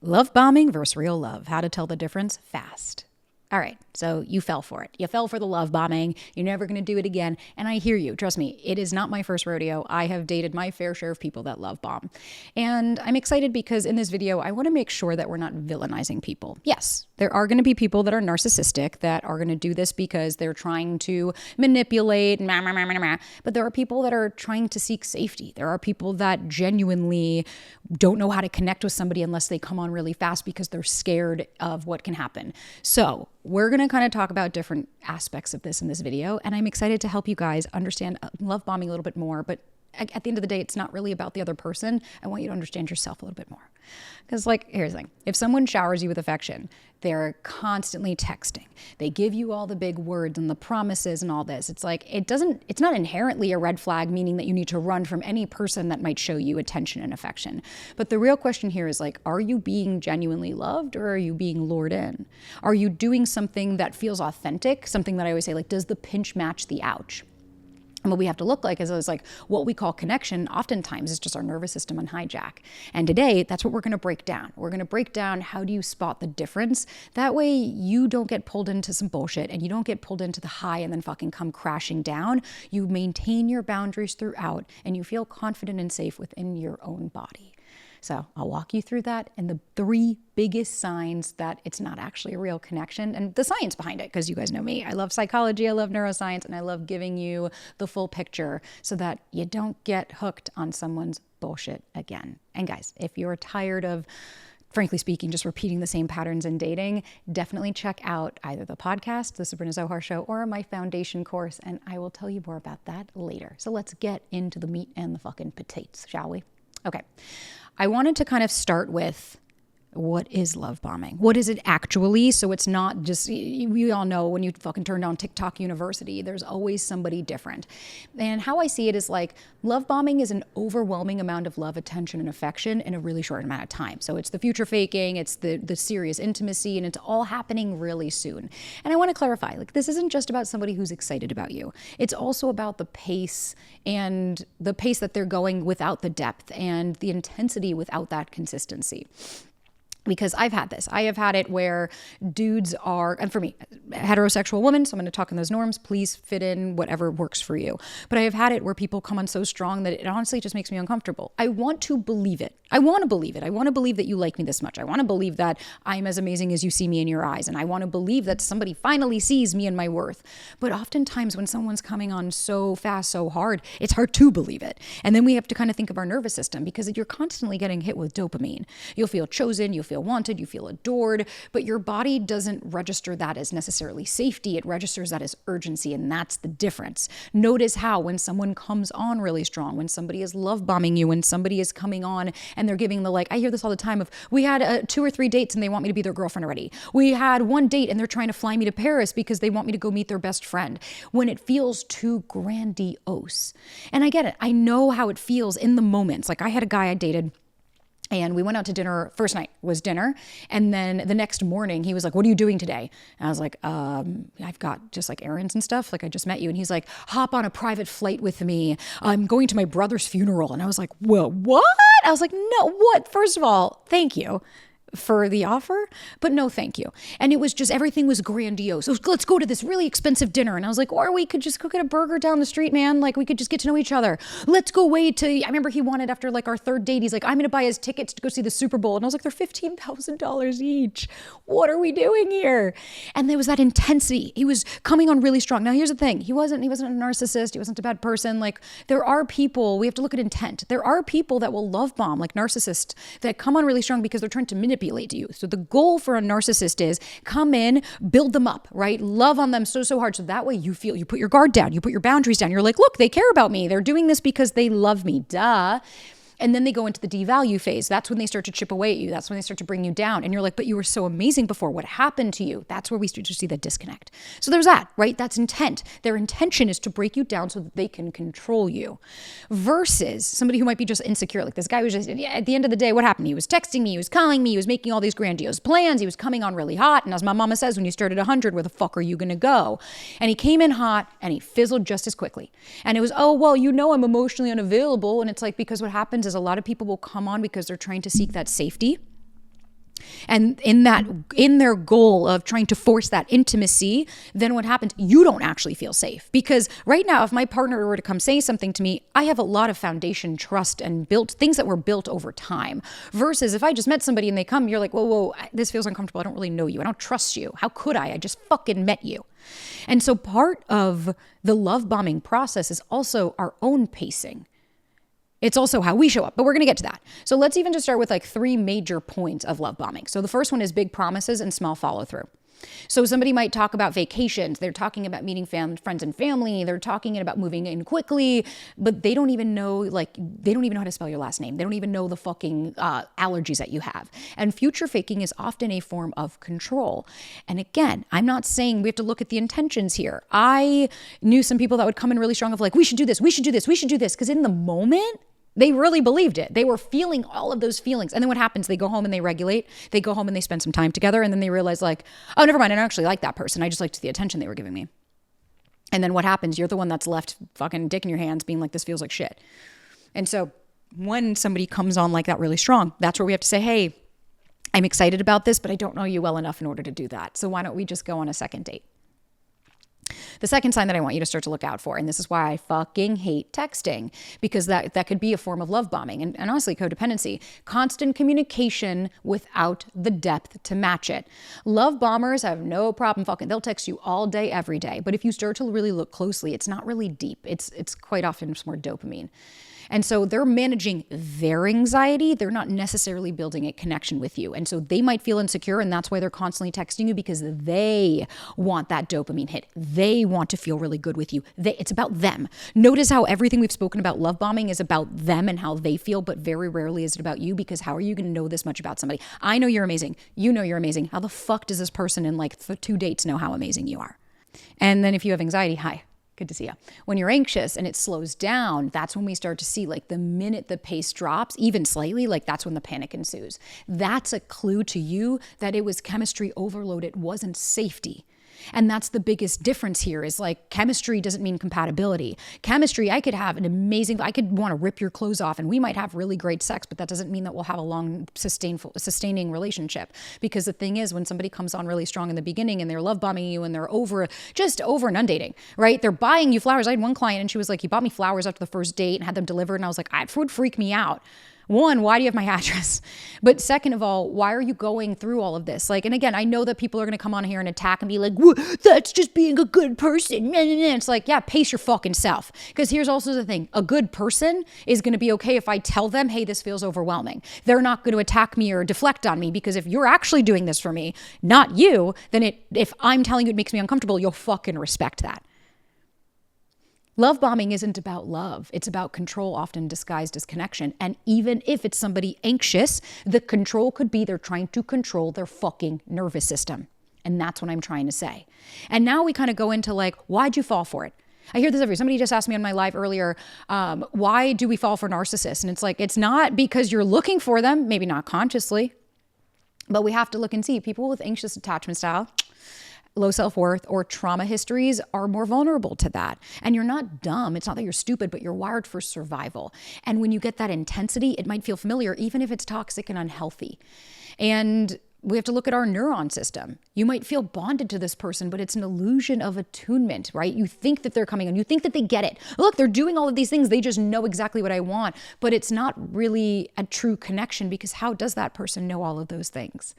Love bombing versus real love. How to tell the difference fast. All right, so you fell for it. You fell for the love bombing. You're never going to do it again. And I hear you. Trust me, it is not my first rodeo. I have dated my fair share of people that love bomb. And I'm excited because in this video, I want to make sure that we're not villainizing people. Yes, there are going to be people that are narcissistic that are going to do this because they're trying to manipulate, but there are people that are trying to seek safety. There are people that genuinely don't know how to connect with somebody unless they come on really fast because they're scared of what can happen. So we're going to kind of talk about different aspects of this in this video, and I'm excited to help you guys understand love bombing a little bit more, but at the end of the day, it's not really about the other person. I want you to understand yourself a little bit more. Because here's the thing. If someone showers you with affection, they're constantly texting. They give you all the big words and the promises and all this. It's it's not inherently a red flag, meaning that you need to run from any person that might show you attention and affection. But the real question here is are you being genuinely loved or are you being lured in? Are you doing something that feels authentic? Something that I always say, does the pinch match the ouch? And what we have to look like is what we call connection oftentimes is just our nervous system on hijack. And today, that's what we're going to break down. We're going to break down how do you spot the difference. That way you don't get pulled into some bullshit and you don't get pulled into the high and then fucking come crashing down. You maintain your boundaries throughout and you feel confident and safe within your own body. So I'll walk you through that and the 3 biggest signs that it's not actually a real connection and the science behind it, because you guys know me. I love psychology, I love neuroscience, and I love giving you the full picture so that you don't get hooked on someone's bullshit again. And guys, if you're tired of, frankly speaking, just repeating the same patterns in dating, definitely check out either the podcast, the Sabrina Zohar Show, or my foundation course, and I will tell you more about that later. So let's get into the meat and the fucking potatoes, shall we? Okay. I wanted to kind of start with what is love bombing? What is it actually? So it's not just, we all know when you fucking turn on TikTok University, there's always somebody different. And how I see it is love bombing is an overwhelming amount of love, attention, and affection in a really short amount of time. So it's the future faking, it's the serious intimacy, and it's all happening really soon. And I want to clarify, this isn't just about somebody who's excited about you. It's also about the pace and the pace that they're going without the depth and the intensity without that consistency. Because I've had this. I have had it where dudes are, and for me, heterosexual woman, so I'm going to talk in those norms, please fit in whatever works for you. But I have had it where people come on so strong that it honestly just makes me uncomfortable. I want to believe it. I want to believe it. I want to believe that you like me this much. I want to believe that I'm as amazing as you see me in your eyes. And I want to believe that somebody finally sees me and my worth. But oftentimes when someone's coming on so fast, so hard, it's hard to believe it. And then we have to kind of think of our nervous system because you're constantly getting hit with dopamine. You'll feel chosen, you'll feel wanted, you feel adored, but your body doesn't register that as necessarily safety. It registers that as urgency, and that's the difference. Notice how when someone comes on really strong, when somebody is love bombing you, when somebody is coming on and they're giving I hear this all the time of, we had 2 or 3 dates and they want me to be their girlfriend already. We had 1 date and they're trying to fly me to Paris because they want me to go meet their best friend. When it feels too grandiose. And I get it. I know how it feels in the moments. I had a guy I dated, and we went out to dinner. First night was dinner. And then the next morning he was like, what are you doing today? And I was like, I've got just errands and stuff. I just met you. And he's like, hop on a private flight with me. I'm going to my brother's funeral. And I was like, well, what? I was like, no, what? First of all, thank you for the offer, but no thank you. And it was just, everything was grandiose. Let's go to this really expensive dinner. And I was like, or we could just go get a burger down the street, man. We could just get to know each other. Let's go away to, I remember he wanted after our 3rd date, he's like, I'm going to buy his tickets to go see the Super Bowl. And I was like, they're $15,000 each. What are we doing here? And there was that intensity. He was coming on really strong. Now here's the thing. He wasn't a narcissist. He wasn't a bad person. There are people, we have to look at intent. There are people that will love bomb, narcissists, that come on really strong because they're trying to manipulate you. So the goal for a narcissist is come in, build them up, right? Love on them so hard. So that way you put your guard down, you put your boundaries down. You're like, look, they care about me. They're doing this because they love me. Duh. And then they go into the devalue phase. That's when they start to chip away at you. That's when they start to bring you down. And you're like, but you were so amazing before. What happened to you? That's where we start to see that disconnect. So there's that, right? That's intent. Their intention is to break you down so that they can control you. Versus somebody who might be just insecure. This guy was just, at the end of the day, what happened? He was texting me, he was calling me, he was making all these grandiose plans. He was coming on really hot. And as my mama says, when you start at 100, where the fuck are you going to go? And he came in hot and he fizzled just as quickly. And it was, oh, well, I'm emotionally unavailable. And it's because what happens is a lot of people will come on because they're trying to seek that safety. And in their goal of trying to force that intimacy, then what happens? You don't actually feel safe. Because right now, if my partner were to come say something to me, I have a lot of foundation, trust, and built things that were built over time. Versus if I just met somebody and they come, you're like, whoa, this feels uncomfortable. I don't really know you. I don't trust you. How could I? I just fucking met you. And so part of the love bombing process is also our own pacing. It's also how we show up, but we're going to get to that. So let's even just start with like 3 major points of love bombing. So the first one is big promises and small follow through. So somebody might talk about vacations. They're talking about meeting friends and family. They're talking about moving in quickly, but they don't even know, how to spell your last name. They don't even know the fucking allergies that you have. And future faking is often a form of control. And again, I'm not saying we have to look at the intentions here. I knew some people that would come in really strong of like, we should do this, we should do this, we should do this. Because in the moment, they really believed it. They were feeling all of those feelings. And then what happens? They go home and they regulate. They go home and they spend some time together. And then they realize like, oh, never mind. I don't actually like that person. I just liked the attention they were giving me. And then what happens? You're the one that's left fucking dick in your hands being like, this feels like shit. And so when somebody comes on like that really strong, that's where we have to say, hey, I'm excited about this, but I don't know you well enough in order to do that. So why don't we just go on a second date? The second sign that I want you to start to look out for, and this is why I fucking hate texting, because that could be a form of love bombing and honestly codependency. Constant communication without the depth to match it. Love bombers have no problem they'll text you all day, every day. But if you start to really look closely, it's not really deep. It's quite often just more dopamine. And so they're managing their anxiety. They're not necessarily building a connection with you. And so they might feel insecure, and that's why they're constantly texting you, because they want that dopamine hit. They want to feel really good with you. It's about them. Notice how everything we've spoken about love bombing is about them and how they feel, but very rarely is it about you, because how are you going to know this much about somebody? I know you're amazing. You know you're amazing. How the fuck does this person in like 2 dates know how amazing you are? And then if you have anxiety, hi. Good to see you. When you're anxious and it slows down, that's when we start to see like the minute the pace drops, even slightly, like that's when the panic ensues. That's a clue to you that it was chemistry overload. It wasn't safety. And that's the biggest difference here is like chemistry doesn't mean compatibility. Chemistry, I could have I could want to rip your clothes off and we might have really great sex, but that doesn't mean that we'll have a long sustaining relationship. Because the thing is, when somebody comes on really strong in the beginning and they're love bombing you and they're over inundating, right? They're buying you flowers. I had one client and she was like, he bought me flowers after the first date and had them delivered. And I was like, it would freak me out. One, why do you have my address? But second of all, why are you going through all of this? Like, and again, I know that people are going to come on here and attack and be like, that's just being a good person. It's like, yeah, pace your fucking self. Because here's also the thing. A good person is going to be okay if I tell them, hey, this feels overwhelming. They're not going to attack me or deflect on me, because if you're actually doing this for me, not you, then if I'm telling you it makes me uncomfortable, you'll fucking respect that. Love bombing isn't about love. It's about control, often disguised as connection. And even if it's somebody anxious, the control could be they're trying to control their fucking nervous system. And that's what I'm trying to say. And now we kind of go into like, why'd you fall for it? I hear this somebody just asked me on my live earlier, why do we fall for narcissists? And it's like, it's not because you're looking for them, maybe not consciously, but we have to look and see people with anxious attachment style, low self-worth, or trauma histories are more vulnerable to that. And you're not dumb. It's not that you're stupid, but you're wired for survival. And when you get that intensity, it might feel familiar, even if it's toxic and unhealthy. And we have to look at our neuron system. You might feel bonded to this person, but it's an illusion of attunement, right? You think that they're coming on. You think that they get it. Look, they're doing all of these things. They just know exactly what I want. But it's not really a true connection, because how does that person know all of those things?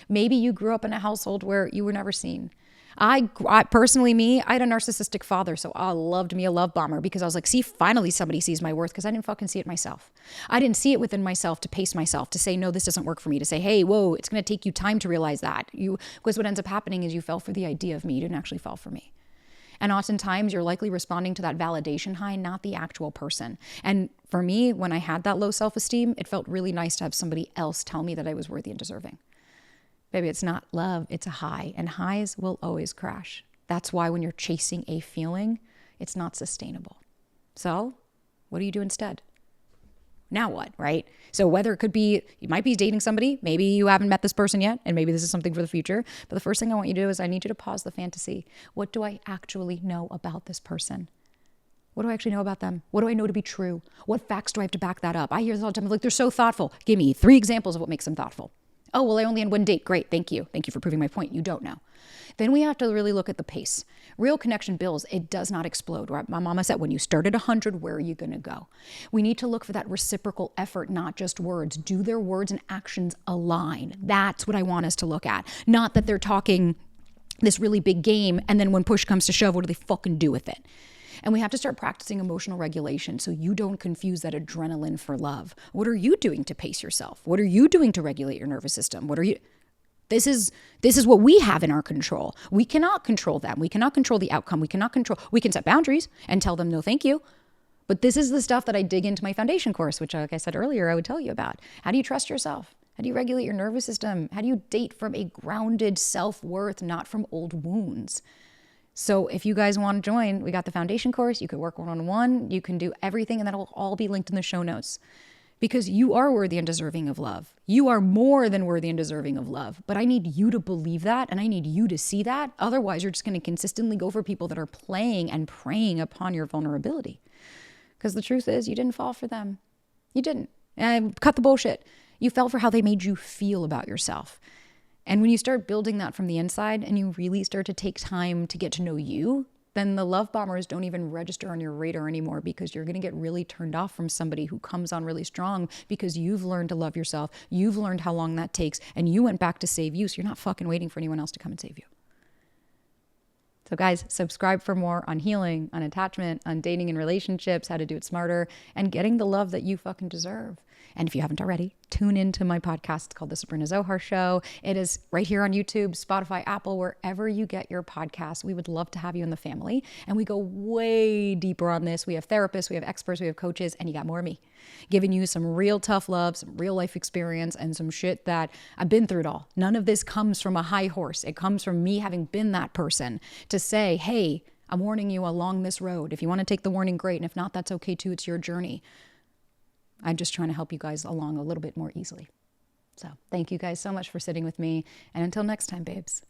Maybe you grew up in a household where you were never seen. I personally, I had a narcissistic father, so I loved me a love bomber, because I was like, see, finally somebody sees my worth, because I didn't fucking see it myself. I didn't see it within myself to pace myself, to say, no, this doesn't work for me, to say, hey, whoa, it's going to take you time to realize that. Because what ends up happening is you fell for the idea of me. You didn't actually fall for me. And oftentimes you're likely responding to that validation high, not the actual person. And for me, when I had that low self-esteem, it felt really nice to have somebody else tell me that I was worthy and deserving. Baby, it's not love, it's a high. And highs will always crash. That's why when you're chasing a feeling, it's not sustainable. So what do you do instead? Now what, right? So whether it could be, you might be dating somebody, maybe you haven't met this person yet, and maybe this is something for the future. But the first thing I want you to do is I need you to pause the fantasy. What do I actually know about this person? What do I actually know about them? What do I know to be true? What facts do I have to back that up? I hear this all the time, like, they're so thoughtful. Give me 3 examples of what makes them thoughtful. Oh, well, I only had one date. Great. Thank you. Thank you for proving my point. You don't know. Then we have to really look at the pace. Real connection builds. It does not explode. Right? My mama said, when you start at 100, where are you going to go? We need to look for that reciprocal effort, not just words. Do their words and actions align? That's what I want us to look at. Not that they're talking this really big game, and then when push comes to shove, what do they fucking do with it? And we have to start practicing emotional regulation so you don't confuse that adrenaline for love. What are you doing to pace yourself? What are you doing to regulate your nervous system? This is what we have in our control. We cannot control them. We cannot control the outcome. We can set boundaries and tell them no thank you. But this is the stuff that I dig into my foundation course, which, like I said earlier, I would tell you about. How do you trust yourself? How do you regulate your nervous system? How do you date from a grounded self-worth, not from old wounds? So if you guys want to join, we got the foundation course. You could work one-on-one. You can do everything, and that'll all be linked in the show notes. Because you are worthy and deserving of love. You are more than worthy and deserving of love. But I need you to believe that, and I need you to see that. Otherwise, you're just going to consistently go for people that are playing and preying upon your vulnerability. Because the truth is, you didn't fall for them. You didn't. And cut the bullshit. You fell for how they made you feel about yourself. And when you start building that from the inside and you really start to take time to get to know you, then the love bombers don't even register on your radar anymore, because you're going to get really turned off from somebody who comes on really strong because you've learned to love yourself. You've learned how long that takes, and you went back to save you. So you're not fucking waiting for anyone else to come and save you. So guys, subscribe for more on healing, on attachment, on dating and relationships, how to do it smarter, and getting the love that you fucking deserve. And if you haven't already, tune into my podcast. It's called The Sabrina Zohar Show. It is right here on YouTube, Spotify, Apple, wherever you get your podcasts. We would love to have you in the family. And we go way deeper on this. We have therapists, we have experts, we have coaches, and you got more of me, giving you some real tough love, some real life experience, and some shit that I've been through it all. None of this comes from a high horse. It comes from me having been that person to say, hey, I'm warning you along this road. If you want to take the warning, great. And if not, that's okay too. It's your journey. I'm just trying to help you guys along a little bit more easily. So thank you guys so much for sitting with me. And until next time, babes.